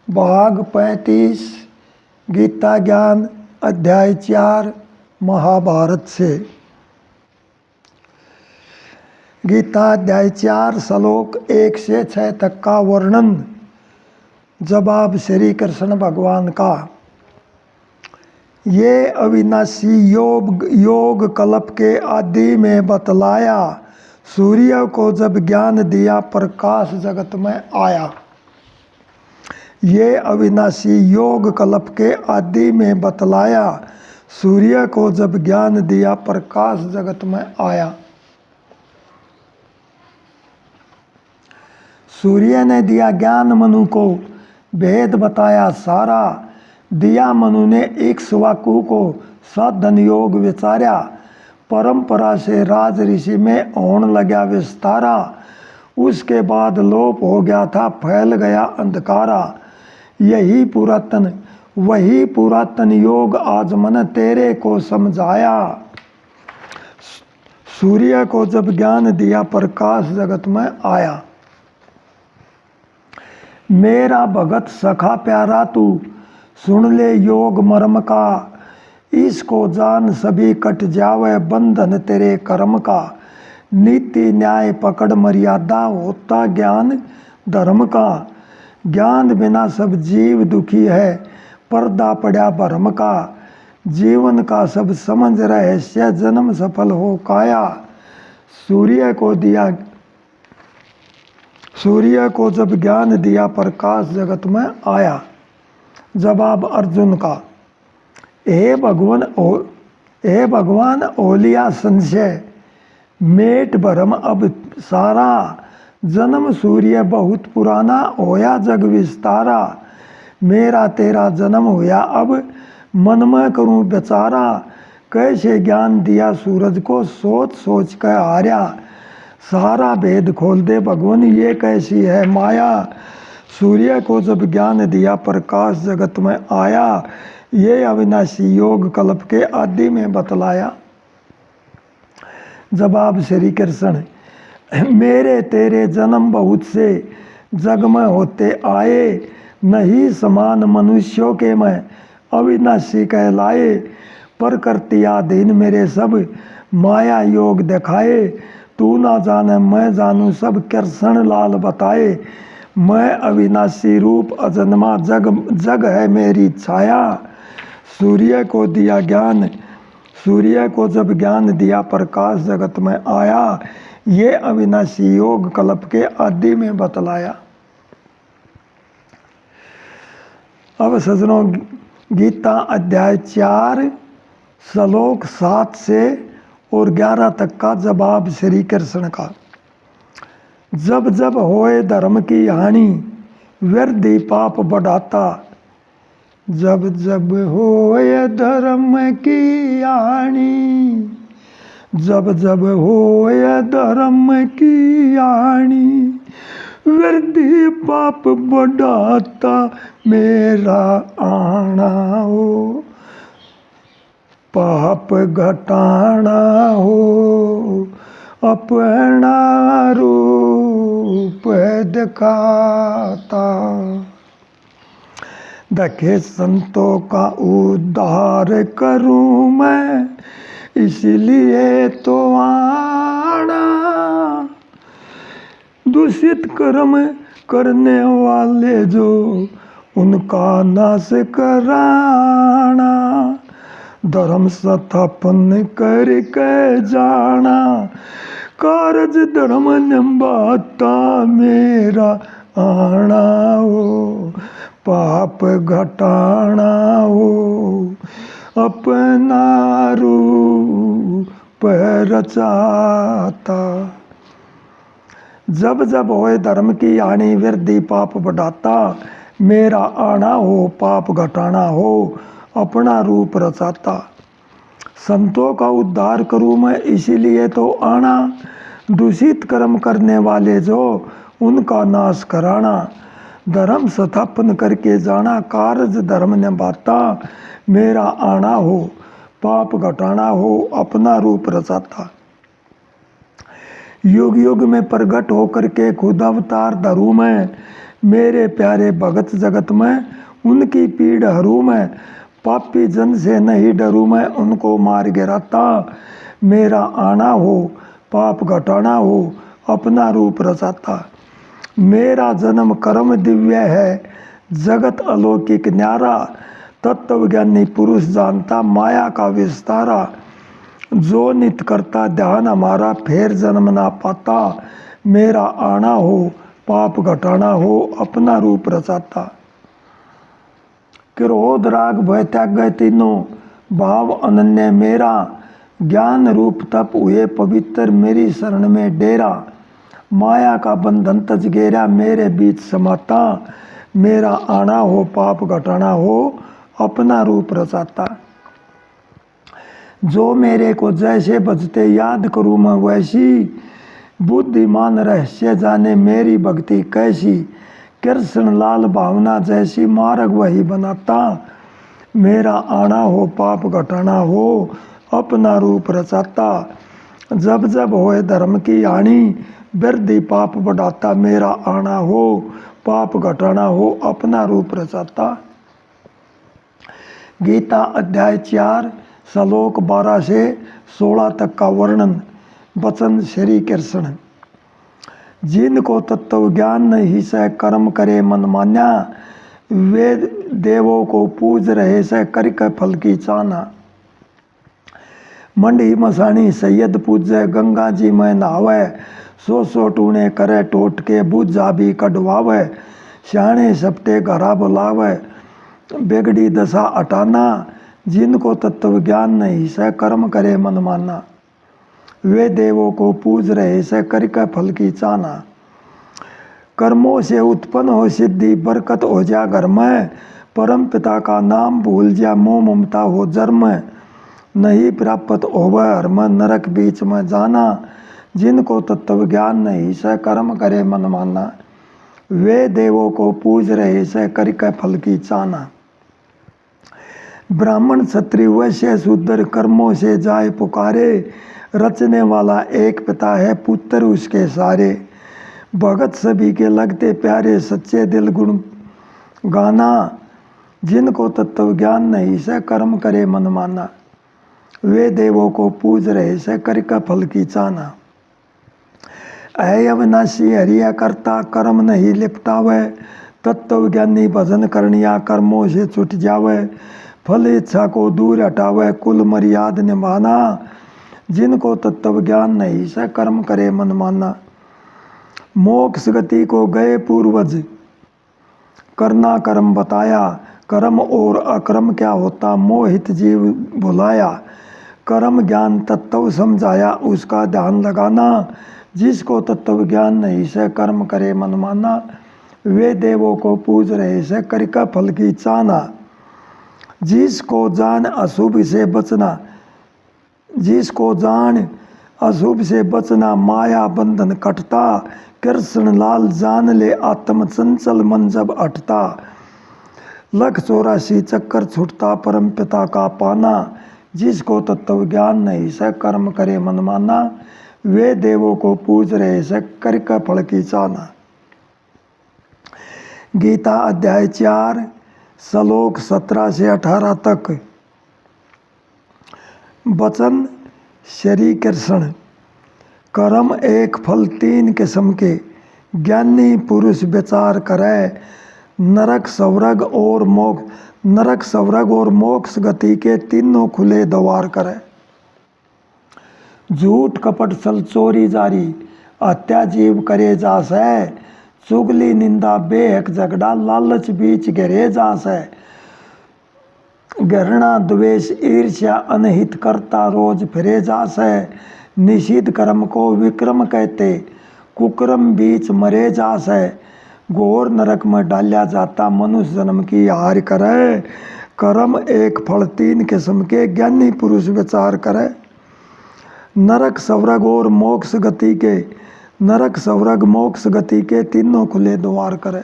भाग 35 गीता ज्ञान अध्याय 4 महाभारत से। गीता अध्याय 4 श्लोक 1 से 6 तक का वर्णन। जवाब श्री कृष्ण भगवान का। ये अविनाशी योग कल्प के आदि में बतलाया। सूर्य को जब ज्ञान दिया प्रकाश जगत में आया। ये अविनाशी योग कल्प के आदि में बतलाया। सूर्य को जब ज्ञान दिया प्रकाश जगत में आया। सूर्य ने दिया ज्ञान मनु को, भेद बताया सारा। दिया मनु ने इक्ष्वाकु को साधन योग विचारा। परंपरा से राज ऋषि में होने लगा विस्तारा। उसके बाद लोप हो गया था, फैल गया अंधकारा। यही पुरातन वही पुरातन योग आज मन तेरे को समझाया। सूर्य को जब ज्ञान दिया प्रकाश जगत में आया। मेरा भगत सखा प्यारा तू, सुन ले योग मर्म का। इसको जान सभी कट जावे बंधन तेरे कर्म का। नीति न्याय पकड़ मर्यादा होता ज्ञान धर्म का। ज्ञान बिना सब जीव दुखी है, पर्दा पड़ा भरम का। जीवन का सब समझ रहस्य, जन्म सफल हो काया। सूर्य को जब ज्ञान दिया प्रकाश जगत में आया। जवाब अर्जुन का। हे भगवान ओलिया संशय, मेट भरम अब सारा। जन्म सूर्य बहुत पुराना, होया जग विस्तारा। मेरा तेरा जन्म होया अब, मन में करूं बेचारा। कैसे ज्ञान दिया सूरज को, सोच सोच कर हार्या। सारा भेद खोल दे भगवान, ये कैसी है माया। सूर्य को जब ज्ञान दिया प्रकाश जगत में आया। ये अविनाशी योग कल्प के आदि में बतलाया। जवाब श्री कृष्ण। मेरे तेरे जन्म बहुत से जग में होते आए। नहीं समान मनुष्यों के मैं अविनाशी कहलाए। प्रकृति आधीन मेरे सब माया योग दिखाए। तू ना जाने मैं जानू सब कृष्ण लाल बताए। मैं अविनाशी रूप अजन्मा जग है मेरी छाया। सूर्य को जब ज्ञान दिया प्रकाश जगत में आया। ये अविनाशी योग कल्प के आदि में बतलाया। अब सज्जनों, गीता अध्याय 4 श्लोक 7 से और 11 तक का जवाब श्री कृष्ण का। जब जब होए धर्म की हानि, वृद्धि पाप बढ़ाता। जब जब होए धर्म की हानि, जब जब होए धर्म की हानि। वृद्धि पाप बढ़ाता मेरा आना हो। पाप घटाना हो, अपना रूप दिखाता। देखे संतों का उद्धार करूं मैं, इसलिए तो आना। दूषित कर्म करने वाले जो, उनका नाश कराना। धर्म स्थापन करके जाना, कारज धर्म निभाता मेरा आना हो। पाप घटाना हो, अपना रूप रचाता। जब जब होए धर्म की हानि, वृद्धि पाप बढ़ाता। मेरा आना हो, पाप घटाना हो, अपना रूप रचाता। संतों का उद्धार करूं मैं, इसीलिए तो आना। दूषित कर्म करने वाले जो, उनका नाश कराना। धर्म स्थापन करके जाना, कार्य धर्म निभाता। मेरा आना हो, पाप घटाना हो, अपना रूप रचाता। युग युग में प्रकट होकर के खुद अवतार धरूं मैं। मेरे प्यारे भगत जगत में उनकी पीड़ हरू मैं, पापी जन से नहीं डरूं मैं, उनको मार गिराता। मेरा आना हो पाप घटाना हो, अपना रूप रचाता। मेरा जन्म कर्म दिव्य है, जगत अलौकिक न्यारा, तत्वज्ञानी पुरुष जानता माया का विस्तारा। जो नित करता ध्यान हमारा, फिर जन्म ना पाता। मेरा आना हो पाप घटाना हो, अपना रूप रचाता। क्रोध राग भय त्याग गए तीनों, भाव अनन्य मेरा। ज्ञान रूप तप हुए पवित्र, मेरी शरण में डेरा। माया का बंधन तज गेरा, मेरे बीच समाता। मेरा आना हो पाप घटाना हो, अपना रूप रचाता। जो मेरे को जैसे बजते याद करूँ मैं वैसी, बुद्धिमान रहस्य जाने मेरी भक्ति कैसी। कृष्ण लाल भावना जैसी, मार्ग वही बनाता। मेरा आना हो पाप घटाना हो, अपना रूप रचाता। जब जब होए धर्म की हानि, वृद्धि पाप बढ़ाता। मेरा आना हो पाप घटाना हो, अपना रूप रचाता। गीता अध्याय 4 श्लोक 12 से 16 तक का वर्णन। वचन श्री कृष्ण। जिनको तत्व ज्ञान नहीं सह कर्म करे मन मान्या, वे देवों को पूज रहे सह करके फल की चाना। मंडी मसाणी सैयद पूजे, गंगा जी में नहावे, सो टूणे करे टोट के, बूझा भी कढ़वावे। सियाणे सपटे घरा बुलावे, बिगड़ी दशा हटाना। जिनको तत्व ज्ञान नहीं सह कर्म करे मन माना, वे देवों को पूज रहे सह करके फल की चाना। कर्मों से उत्पन्न हो सिद्धि, बरकत हो जा घर में। परम पिता का नाम भूल जा, मोह ममता हो जन्म। नहीं प्राप्त होवे हर्म, नरक बीच में जाना। जिनको तत्व ज्ञान नहीं सह कर्म करे मन माना, वे देवों को पूज रहे सह करके फल की चाना। ब्राह्मण क्षत्रिय वैश्य शूद्र कर्मों से जाए पुकारे, रचने वाला एक पिता है पुत्र उसके सारे। भगत सभी के लगते प्यारे, सच्चे दिल गुण गाना। जिनको तत्व ज्ञान नहीं सह कर्म करे मन माना, वे देवों को पूज रहे सह करके फल की चाना। है अविनाशी हरिया करता, कर्म नहीं लिपटावे। तत्व ज्ञानी भजन करनिया, कर्मों से छुट जावे। फल इच्छा को दूर हटावे, कुल मर्याद निभाना। जिनको तत्व ज्ञान नहीं सह कर्म करे मन माना, मोक्ष गति को गए पूर्वज करना कर्म बताया। कर्म और अकर्म क्या होता, मोहित जीव भुलाया। कर्म ज्ञान तत्व समझाया, उसका ध्यान लगाना। जिसको तत्व ज्ञान नहीं सह कर्म करे मन माना, वे देवों को पूज रहे सह करके फल की चाना। जिसको जान अशुभ से बचना, जिसको जान अशुभ से बचना, माया बंधन कटता। कृष्ण लाल जान ले, आत्म चंचल मन जब हटता। लख 84 चक्कर छूटता, परम पिता का पाना। जिसको तत्व ज्ञान नहीं सह कर्म करे मन माना, वे देवों को पूज रहे सह करके फल की चाना। गीता अध्याय 4 श्लोक 17 से 18 तक। वचन श्री कृष्ण। कर्म एक फल 3 किस्म के, ज्ञानी पुरुष विचार करे। नरक स्वर्ग और मोक्ष गति के तीनों खुले द्वार करे। झूठ कपट छल चोरी जारी, हत्या जीव करे जासै। चुगली निंदा बेहक झगड़ा, लालच बीच घिरे जासै। घृणा द्वेष ईर्ष्या अनहित करता, रोज फिरे जासै। निषिद्ध कर्म को विक्रम कहते, कुकर्म बीच मरे जासै। घोर नरक में डाल्या जाता, मनुष्य जन्म की हार करे। कर्म एक फल 3 किस्म के, ज्ञानी पुरुष विचार करे। नरक स्वर्ग और मोक्ष गति के, नरक स्वर्ग मोक्ष गति के तीनों खुले द्वार करे।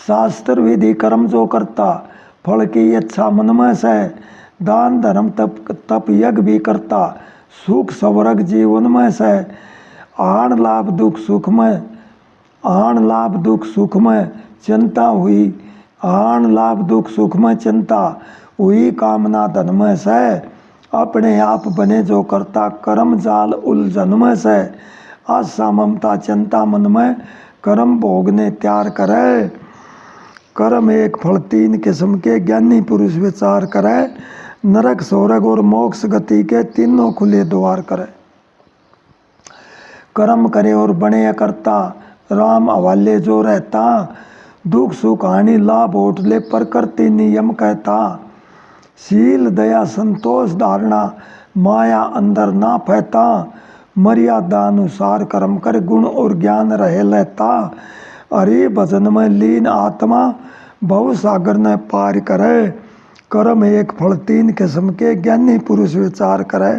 शास्त्र विधि कर्म जो करता, फल की इच्छा मन में से। दान धर्म तप यज्ञ भी करता, सुख स्वर्ग जीवन में से। आन लाभ दुख सुख में आन लाभ दुख सुख में चिंता हुई, आन लाभ दुख सुख में चिंता हुई, कामना धन में से अपने आप बने जो करता, कर्म जाल उलझन में से आशा ममता चिंता मन में, कर्म भोगने त्यार करे। कर्म एक फल तीन किस्म के, ज्ञानी पुरुष विचार करे, नरक स्वर्ग और मोक्ष गति के तीनों खुले द्वार करे। कर्म करे और बने करता, राम हवाले जो रहता, दुख सुख हानि लाभ होठ ले प्रकृति नियम कहता, शील दया संतोष धारणा माया अंदर ना फैता, मर्यादा अनुसार कर्म कर गुण और ज्ञान रहे लेता, हरि भजन में लीन आत्मा भव सागर न पार करे। कर्म एक फल तीन किस्म के, ज्ञानी पुरुष विचार करे,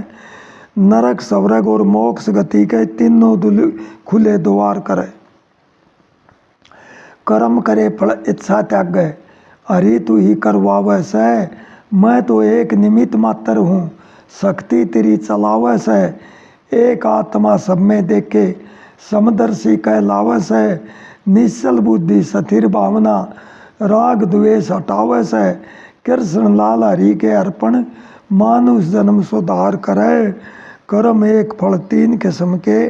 नरक स्वर्ग और मोक्ष गति के तीनों खुले द्वार करे। कर्म करे फल इच्छा त्यागे, हरि तू ही करवावे से, मैं तो एक निमित्त मात्र हूँ, शक्ति तेरी चलावे से, एक आत्मा सब में देखे समदर्शी कहलावे से, निश्चल बुद्धि स्थिर भावना राग द्वेष हटावे से, कृष्ण लाल हरि के अर्पण मानुष जन्म सुधार करे। कर्म एक फल तीन किस्म के,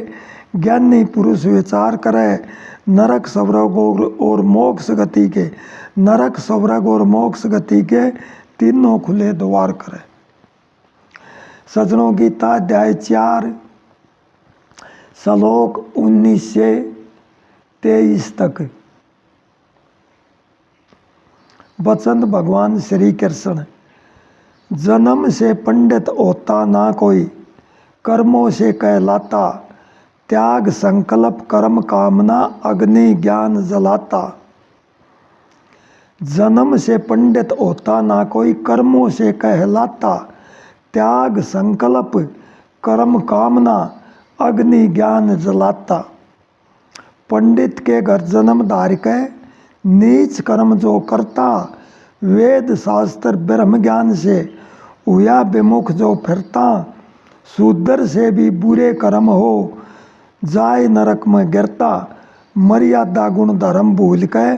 ज्ञानी पुरुष विचार करे, नरक स्वर्ग और मोक्ष गति के, नरक स्वर्ग और मोक्ष गति के तीनों खुले द्वार करे। सज्जनों गीता अध्याय 4 श्लोक 19 से 23 तक। वचन भगवान श्री कृष्ण, जन्म से पंडित होता ना कोई, कर्मों से कहलाता, त्याग संकल्प कर्म कामना अग्नि ज्ञान जलाता। जन्म से पंडित होता ना कोई, कर्मों से कहलाता, त्याग संकल्प कर्म कामना अग्नि ज्ञान जलाता। पंडित के घर जन्म धार के नीच कर्म जो करता, वेद शास्त्र ब्रह्म ज्ञान से हुआ विमुख जो फिरता, शूद्र से भी बुरे कर्म हो जाए नरक में गिरता, मर्यादा गुण धर्म भूल के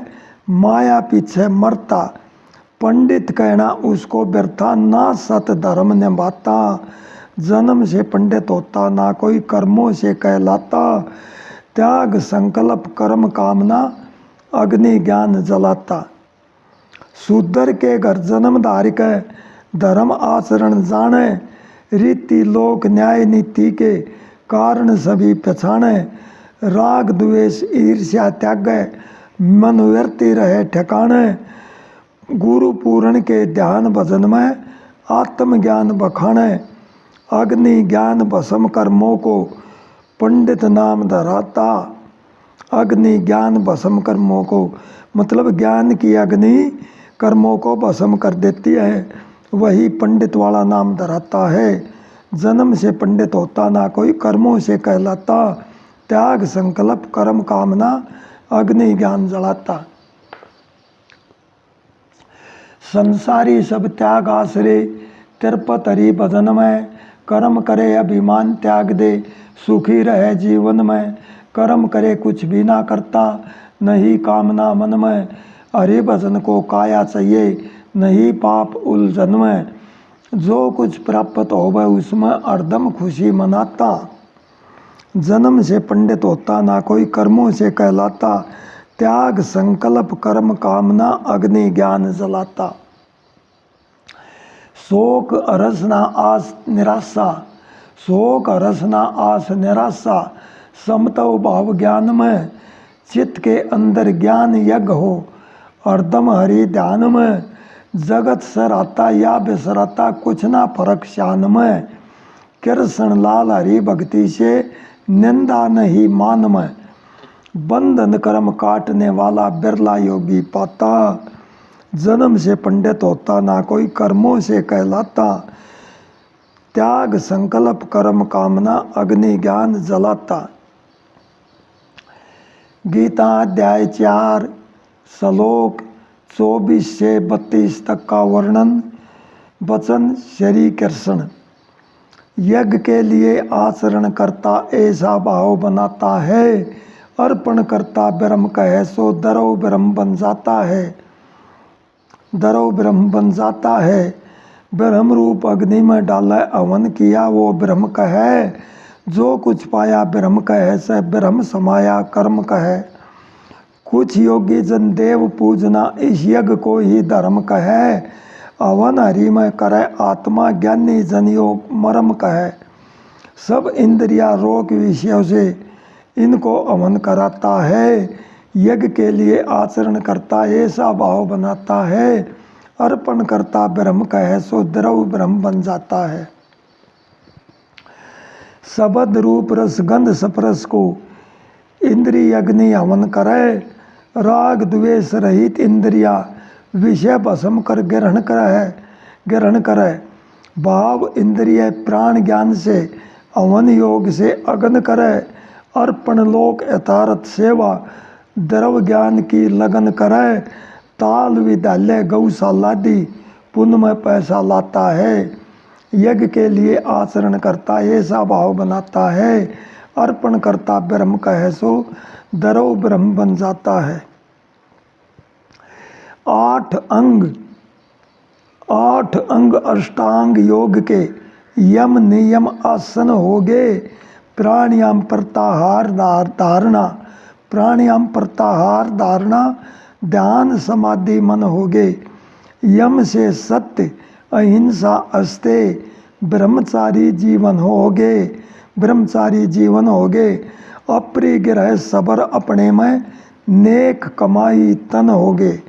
माया पीछे मरता, पंडित कहना उसको व्यर्था ना सत धर्म निभाता। जन्म से पंडित होता ना कोई, कर्मों से कहलाता, त्याग संकल्प कर्म कामना अग्नि ज्ञान जलाता। शूद्र के घर जन्म धार के धर्म आचरण जाने, रीति लोक न्याय नीति के कारण सभी पहचाने, राग द्वेष ईर्ष्या त्यागे मनोवृत्ति रहे ठिकाने, गुरु पूर्ण के ध्यान भजन में आत्मज्ञान बखाने, अग्नि ज्ञान भस्म कर्मों को पंडित नाम धराता। अग्नि ज्ञान भस्म कर्मों को मतलब ज्ञान की अग्नि कर्मों को भस्म कर देती है, वही पंडित वाला नाम धराता है। जन्म से पंडित होता ना कोई, कर्मों से कहलाता, त्याग संकल्प कर्म कामना अग्नि ज्ञान जलाता। संसारी सब त्याग आश्रय तिरपत हरि भजन में, कर्म करे अभिमान त्याग दे सुखी रहे जीवन में, कर्म करे कुछ भी ना करता नहीं कामना मन में, हरि भजन को काया चाहिए नहीं पाप उलझन में, जो कुछ प्राप्त हो वह उसमें हरदम खुशी मनाता। जन्म से पंडित होता ना कोई, कर्मों से कहलाता, त्याग संकल्प कर्म कामना अग्नि ज्ञान जलाता। शोक हर्ष ना आस निराशा, शोक हर्ष ना आस निराशा, समत्व भाव ज्ञान में, चित्त के अंदर ज्ञान यज्ञ हो हरदम हरि ध्यान में, जगत सराता या बिसराता कुछ ना फर्क शान में, कृष्ण लाल हरि भक्ति से निंदा नहीं मान में, बंधन कर्म काटने वाला बिरला योगी पाता। जन्म से पंडित होता ना कोई, कर्मों से कहलाता, त्याग संकल्प कर्म कामना अग्नि ज्ञान जलाता। गीता अध्याय 4 श्लोक 24 से 32 तक का वर्णन। वचन श्री कृष्ण, यज्ञ के लिए आचरण करता ऐसा भाव बनाता है, अर्पण करता ब्रह्म कहे सो दरव ब्रह्म बन जाता है, दरव ब्रह्म बन जाता है। ब्रह्म रूप अग्नि में डाला हवन किया वो ब्रह्म कहे, जो कुछ पाया ब्रह्म कहे से ब्रह्म समाया कर्म कहे। कुछ योगी जन देव पूजना इस यज्ञ को ही धर्म कहे, हवन हरि में करे आत्मा ज्ञानी जन योग मरम कहे। सब इंद्रिया रोग विषयों से इनको हवन कराता है, यज्ञ के लिए आचरण करता ऐसा भाव बनाता है। अर्पण करता ब्रह्म कहे सो द्रव ब्रह्म बन जाता है। शब्द रूप रस गंध स्पर्श को इंद्रिय अग्नि हवन करे, राग द्वेष रहित इंद्रिया विषय भस्म कर ग्रहण करे। भाव इंद्रिय प्राण ज्ञान से हवन योग से अग्न करे। अर्पण लोक यथार्थ सेवा द्रव ज्ञान की लगन करे। ताल विद्यालय गौशाला दी पुण्य में पैसा लाता है, यज्ञ के लिए आचरण करता ऐसा भाव बनाता है। अर्पण करता ब्रह्म कहे सो दरव ब्रह्म बन जाता है। 8 अंग अष्टांग योग के यम नियम आसन हो गए। प्राणायाम प्रत्याहार धारणा, प्राणायाम प्रत्याहार धारणा ध्यान समाधि मन हो गए। यम से सत्य अहिंसा अस्ते ब्रह्मचारी जीवन हो गए, ब्रह्मचारी जीवन हो गए। अपरिग्रह सबर अपने में नेक कमाई तन हो गए।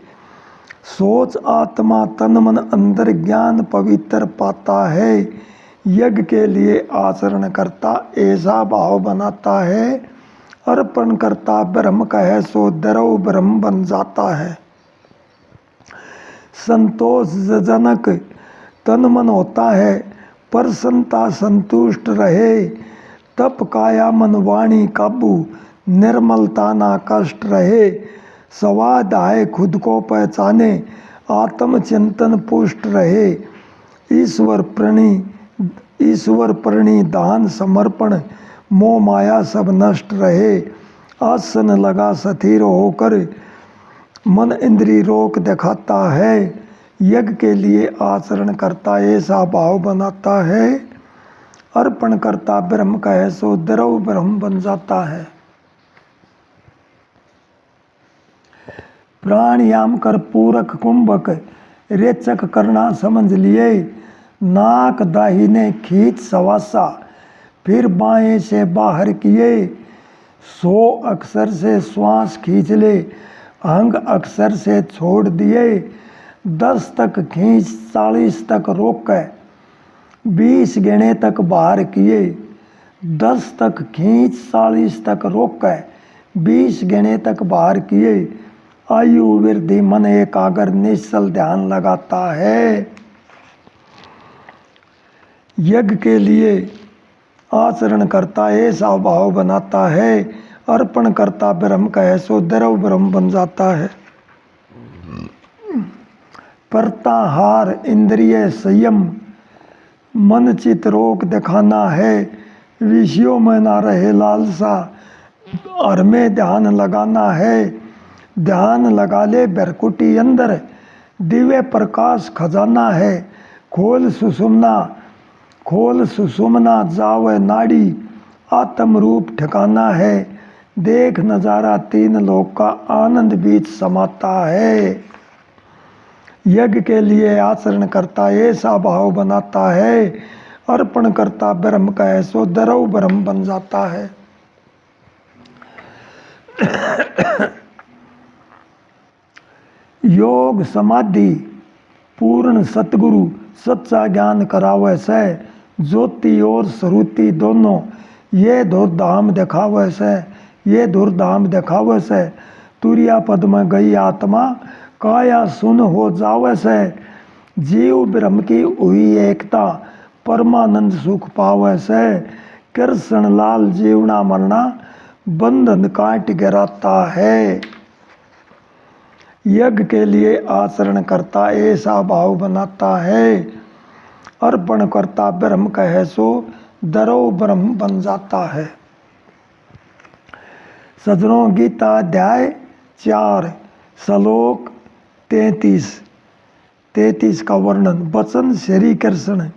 सोच आत्मा तन मन अंदर ज्ञान पवित्र पाता है, यज्ञ के लिए आचरण करता ऐसा भाव बनाता है। अर्पण करता ब्रह्म कहे सो दरव ब्रह्म बन जाता है। संतोषजनक तन मन होता है, प्रसन्नता संतुष्ट रहे। तप काया मन वाणी काबू, निर्मलता ना कष्ट रहे। स्वाद आए खुद को पहचाने, आत्मचिंतन पुष्ट रहे। ईश्वर प्रणी दान समर्पण, मोह माया सब नष्ट रहे। आसन लगा स्थिर होकर मन इंद्री रोक दिखाता है, यज्ञ के लिए आचरण करता ऐसा भाव बनाता है। अर्पण करता ब्रह्म कहे सो द्रव ब्रह्म बन जाता है। प्राणायाम कर पूरक कुंभक रेचक करना समझ लिए। नाक दाहिने खींच सवासा, फिर बाएं से बाहर किए। 100 अक्षर से श्वास खींच ले, अंग अक्षर से छोड़ दिए। 10 तक खींच 40 तक रोक, 20 गिने तक बाहर किए। 10 तक खींच 40 तक रोक, 20 गिने तक बाहर किए। आयु वृद्धि मन एकाग्र निश्चल ध्यान लगाता है, यज्ञ के लिए आचरण करता ऐसा भाव बनाता है। अर्पण करता ब्रह्म कहे सो द्रव ब्रह्म बन जाता है। प्रत्याहार इंद्रिय संयम, मन चित रोक दिखाना है। विषयों में ना रहे लालसा, हर में ध्यान लगाना है। ध्यान लगा ले भरकुटी अंदर, दिव्य प्रकाश खजाना है। खोल सुषुम्ना जावे नाड़ी, आत्म रूप ठिकाना है। देख नजारा 3 लोक का आनंद बीच समाता है, यज्ञ के लिए आचरण करता ऐसा भाव बनाता है। अर्पण करता ब्रह्म कहे सो द्रव ब्रह्म बन जाता है। योग समाधि पूर्ण सतगुरु सच्चा ज्ञान करावे से। ज्योति और श्रुति दोनों ये धुरधाम दिखावे से, ये धुरधाम दिखावे से। तुरिया पद में गई आत्मा काया सुन हो जावे से। जीव ब्रह्म की हुई एकता परमानंद सुख पावे से। कृष्ण लाल जीवना मरना बंधन काट गिराता है, यज्ञ के लिए आचरण करता ऐसा भाव बनाता है। अर्पण करता ब्रह्म कहे सो द्रव ब्रह्म बन जाता है। सजनों, गीता अध्याय 4 श्लोक 33 का वर्णन। वचन श्री कृष्ण।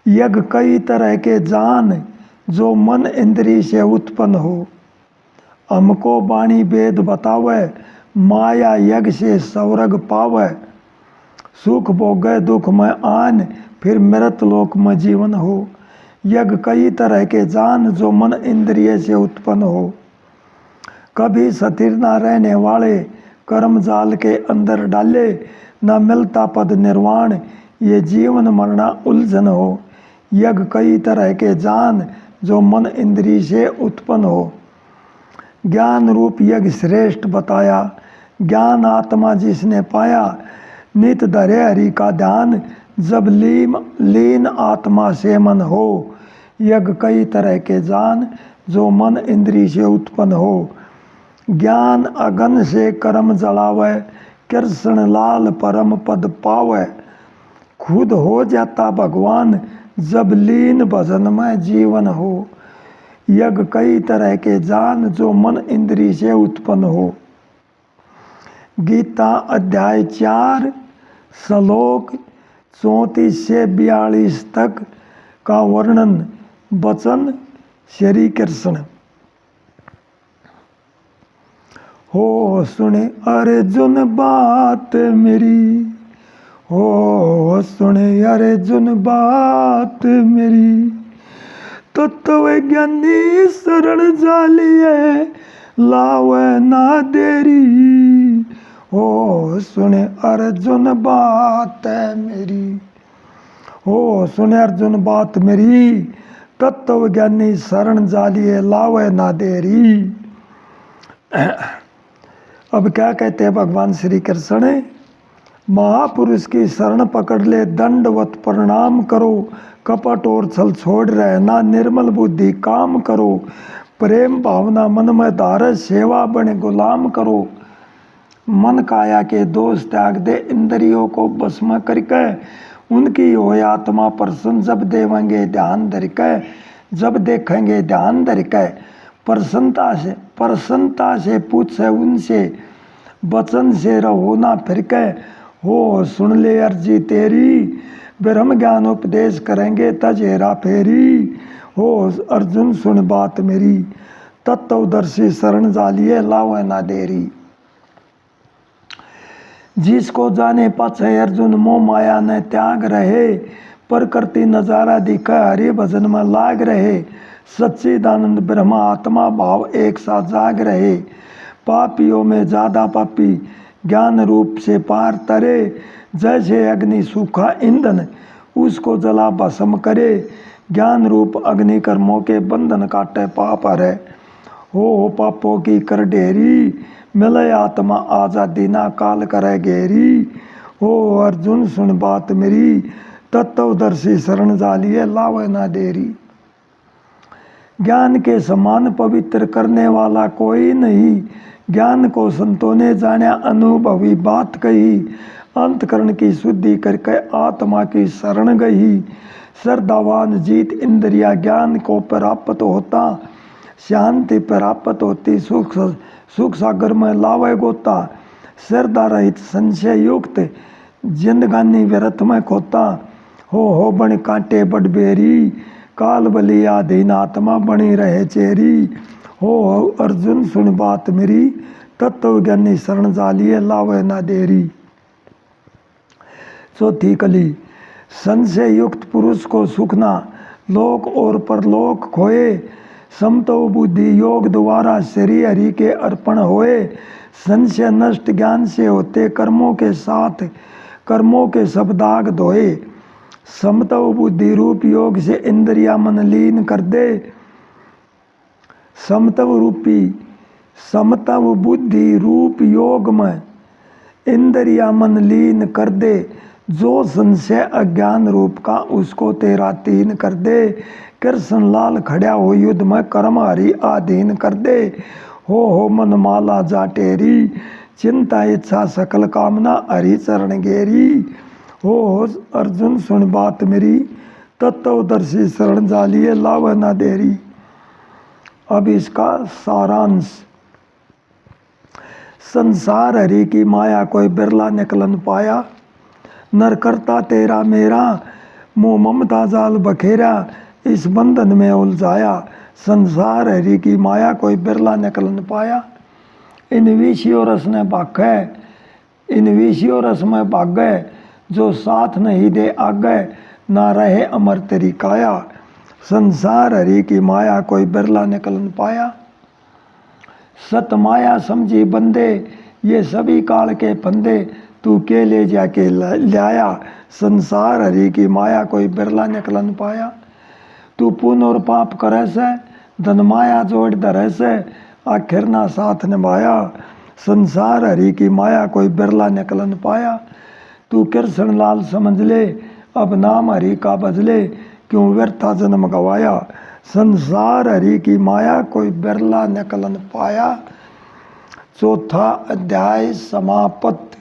यज्ञ कई तरह के जान, जो मन इंद्रिय से उत्पन्न हो। हमको वाणी वेद बतावे, माया यज्ञ से स्वर्ग पावे। सुख भोगे दुख में आन, फिर मृत लोक में जीवन हो। यज्ञ कई तरह के जान, जो मन इंद्रिय से उत्पन्न हो। कभी स्थिर न रहने वाले, कर्म जाल के अंदर डाले, न मिलता पद निर्वाण, ये जीवन मरना उलझन हो। यज्ञ कई तरह के जान, जो मन इंद्रिय से उत्पन्न हो। ज्ञान रूप यज्ञ श्रेष्ठ बताया, ज्ञान आत्मा जिसने पाया। नित धरे हरि का ध्यान, जब लीन आत्मा से मन हो। यज्ञ कई तरह के जान, जो मन इंद्रिय से उत्पन्न हो। ज्ञान अगन से कर्म जलावे, कृष्ण लाल परम पद पावे। खुद हो जाता भगवान, जब लीन भजन में जीवन हो। यज्ञ कई तरह के जान, जो मन इंद्रिय से उत्पन्न हो। गीता अध्याय 4 श्लोक 34 से 42 तक का वर्णन। वचन श्री कृष्ण। हो सुने अर्जुन बात मेरी, हो सुने अर्जुन बात मेरी। तत्वज्ञानी शरण जालिए, लावे ना देरी। हो सुने अर्जुन बात मेरी, हो सुने अर्जुन बात मेरी। तत्वज्ञानी शरण जालिए, लावे ना देरी। अब क्या कहते हैं भगवान श्री कृष्ण। महापुरुष की शरण पकड़ ले, दंडवत प्रणाम करो। कपट और छल छोड़ रहना, निर्मल बुद्धि काम करो। प्रेम भावना मन में धारे, सेवा बने गुलाम करो। मन काया के दोष त्याग दे, इंद्रियों को बस में करके। उनकी हो आत्मा प्रसन्न, जब देवेंगे ध्यान धर के। जब देखेंगे ध्यान धर के, प्रसन्नता से पूछे उनसे। वचन से रहो ना फिर के, हो सुन ले अर्जी तेरी। ब्रह्म ज्ञान उपदेश करेंगे, तज हेरा फेरी। हो अर्जुन सुन बात मेरी, तत्वदर्शी शरण जालिए, लावे ना देरी। जिसको जाने पाछे अर्जुन, मोह माया ने त्याग रहे। प्रकृति नजारा दिखा, हरि भजन में लाग रहे। सच्चिदानंद ब्रह्मा आत्मा भाव एक साथ जाग रहे। पापियों में ज्यादा पापी, ज्ञान रूप से पार तरे। जैसे अग्नि सूखा ईंधन, उसको जला भस्म करे। ज्ञान रूप अग्नि कर्मों के बंधन काटे, पाप हरे। हो पापों की कर ढेरी, मिले आत्मा आजादी ना, काल करे घेरी। हो अर्जुन सुन बात मेरी, तत्वदर्शी शरण जालिए, लावे ना देरी। ज्ञान के समान पवित्र करने वाला कोई नहीं। ज्ञान को संतों ने जाना, अनुभवी बात कही। अंतकरण की शुद्धि करके आत्मा की शरण गई। श्रद्धावान जीत इंद्रिया, ज्ञान को प्राप्त होता। शांति प्राप्त होती, सुख सागर में लावे गोता। श्रद्धा रहित संशय युक्त, जिंदगानी व्यर्थ में खोता। हो बन कांटे बडबेरी, काल बली आधीन आत्मा बनी रहे चेरी। हो अर्जुन सुन बात मेरी, तत्वज्ञानी शरण जालिए, लावे ना देरी। चौथी कली। संशय युक्त पुरुष को सुखना, लोक और परलोक खोए। समतो बुद्धि योग द्वारा श्री हरि के अर्पण होए। संशय नष्ट ज्ञान से होते, कर्मों के साथ कर्मों के सब दाग धोए। समतो बुद्धि रूप योग से इंद्रिया मन लीन कर दे। समतव बुद्धि रूप योग में इंद्रिया मन लीन कर दे। जो संशय अज्ञान रूप का, उसको तेरा तीन कर दे। कृष्ण लाल खड़ा हो युद्ध में, कर्म हरि आधीन कर दे। हो मन माला जा टेरी, चिंता इच्छा सकल कामना, हरि चरण गेरी। हो अर्जुन सुन बात मेरी, तत्वदर्शी शरण जालिए, लावे ना देरी। अब इसका सारांश। संसार हरि की माया कोई बिरला निकलन पाया, नर करता तेरा मेरा मोह ममता जाल बखेरा, इस बंधन में उलझाया, संसार हरि की माया कोई बिरला निकलन पाया। इन विषयों रस ने भागे, इन विषयों रस में भागे, जो साथ नहीं दे आगे, ना रहे अमर तेरी काया, संसार हरि की माया कोई बिरला निकलन पाया। सत माया समझी बंदे, ये सभी काल के फंदे, तू के ले जाके लाया, संसार हरि की माया कोई बिरला निकलन पाया। तू पुण्य और पाप करे से, धन माया जोड़ धरे से, आखिर ना साथ निभाया, संसार हरि की माया कोई बिरला निकलन पाया। तू कृष्ण लाल समझ ले, अब नाम हरि का बजले, क्यों व्यर्था जन्म गवाया, संसार हरि की माया कोई बिरला निकलन पाया। चौथा अध्याय समाप्त।